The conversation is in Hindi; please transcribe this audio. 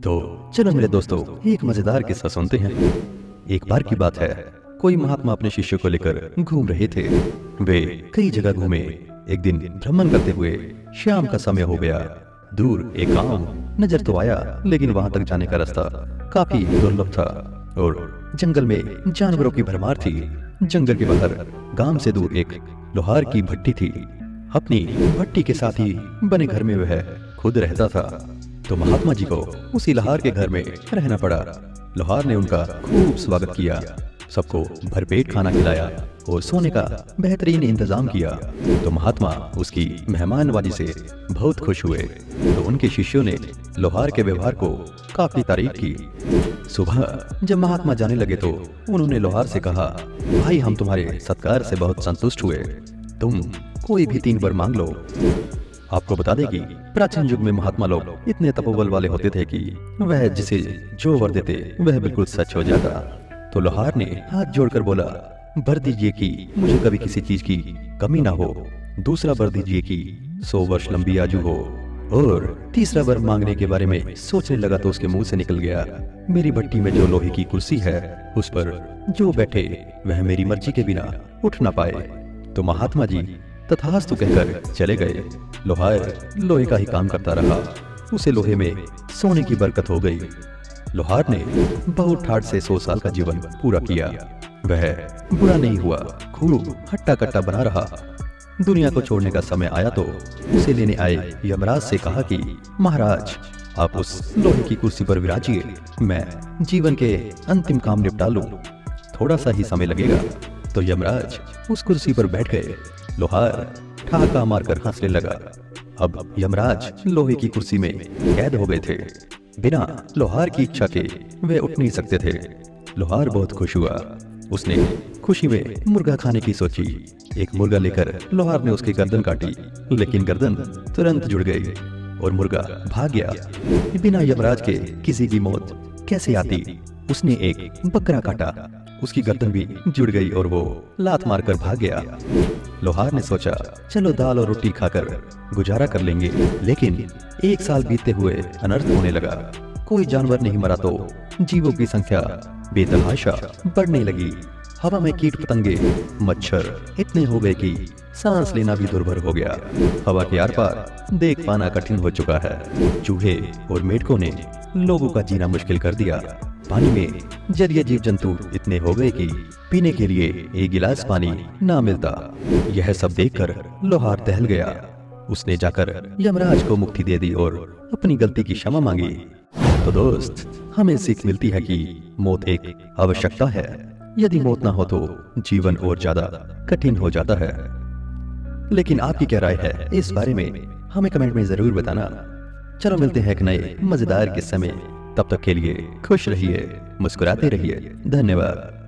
तो चलो मेरे दोस्तों एक मजेदार किस्सा सुनते हैं। एक बार की बात है, कोई महात्मा अपने शिष्य को लेकर घूम रहे थे। वे कई जगह घूमे। एक दिन भ्रमण करते हुए शाम का समय हो गया। दूर एक गांव नजर तो आया, लेकिन वहां तक जाने का रास्ता काफी दुर्लभ था और जंगल में जानवरों की भरमार थी। जंगल के बाहर गांव से दूर एक लोहार की भट्टी थी। अपनी भट्टी के साथ ही बने घर में वह खुद रहता था। तो महात्मा जी को उसी लोहार के घर में रहना पड़ा। लोहार ने उनका खूब स्वागत किया, सबको भरपेट खाना खिलाया और सोने का बेहतरीन इंतजाम किया। तो महात्मा उसकी मेहमानवाजी से बहुत खुश हुए। तो उनके शिष्यों ने लोहार के व्यवहार को काफी तारीफ की। सुबह जब महात्मा जाने लगे तो उन्होंने लोहार से कहा, भाई हम तुम्हारे सत्कार से बहुत संतुष्ट हुए, तुम कोई भी 3 वर मांग लो। आपको बता दें कि प्राचीन युग में महात्मा लोग इतने तपोबल वाले होते थे कि वह जिसे जो वर देते वह बिल्कुल सच हो जाता। तो लोहार ने हाथ जोड़कर बोला, वर दीजिए कि मुझे कभी किसी चीज की कमी ना हो। दूसरा वर दीजिए कि 100 वर्ष लंबी आयु हो। और तीसरा वर मांगने के बारे में सोचने लगा तो उसके मुंह से निकल गया, मेरी भट्टी में जो लोहे की कुर्सी है उस पर जो बैठे वह मेरी मर्जी के बिना उठ ना पाए। तो महात्मा जी तथास्तु कहकर चले गए। लोहार लोहे का ही काम करता रहा। उसे लोहे में सोने की बरकत हो गई। लोहार ने बहुत ठाठ से 100 साल का जीवन पूरा किया। वह बुरा नहीं हुआ, खूब हट्टा कट्टा बना रहा। दुनिया को छोड़ने का समय आया तो उसे लेने आए यमराज से कहा कि महाराज आप उस लोहे की कुर्सी पर विराजिए, मैं जीवन के अंतिम काम निपटा लूं, थोड़ा सा ही समय लगेगा। तो यमराज उस कुर्सी पर बैठ गए। लोहार ठहाका मारकर हंसने लगा। अब यमराज लोहे की कुर्सी में कैद हो गए थे। बिना लोहार की इच्छा के वे उठ नहीं सकते थे। लोहार बहुत खुश हुआ। उसने खुशी में मुर्गा खाने की सोची। एक मुर्गा लेकर लोहार ने उसकी गर्दन काटी, लेकिन गर्दन तुरंत जुड़ गई और मुर्गा भाग गया। बिना यमराज के किसी की मौत कैसे आती। उसने एक बकरा काटा, उसकी गर्दन भी जुड़ गई और वो लात मारकर भाग गया। लोहार ने सोचा चलो दाल और रोटी खाकर गुजारा कर लेंगे, लेकिन 1 साल बीतते हुए अनर्थ होने लगा। कोई जानवर नहीं मरा तो जीवों की संख्या बेतहाशा बढ़ने लगी। हवा में कीट पतंगे मच्छर इतने हो गए कि सांस लेना भी दुर्भर हो गया। हवा के आर पार देख पाना कठिन हो चुका है। चूहे और मेढकों ने लोगों का जीना मुश्किल कर दिया। पानी में जलीय जीव जंतु इतने हो गए कि पीने के लिए 1 गिलास पानी ना मिलता। यह सब देखकर लोहार दहल गया। उसने जाकर यमराज को मुक्ति दे दी और अपनी गलती की क्षमा मांगी। तो दोस्त हमें सीख मिलती है कि मौत एक आवश्यकता है। यदि मौत ना हो तो जीवन और ज्यादा कठिन हो जाता है। लेकिन आपकी क्या राय है इस बारे में, हमें कमेंट में जरूर बताना। चलो मिलते हैं एक नए मजेदार किस्से में। तब तक के लिए खुश रहिए, मुस्कुराते रहिए। धन्यवाद।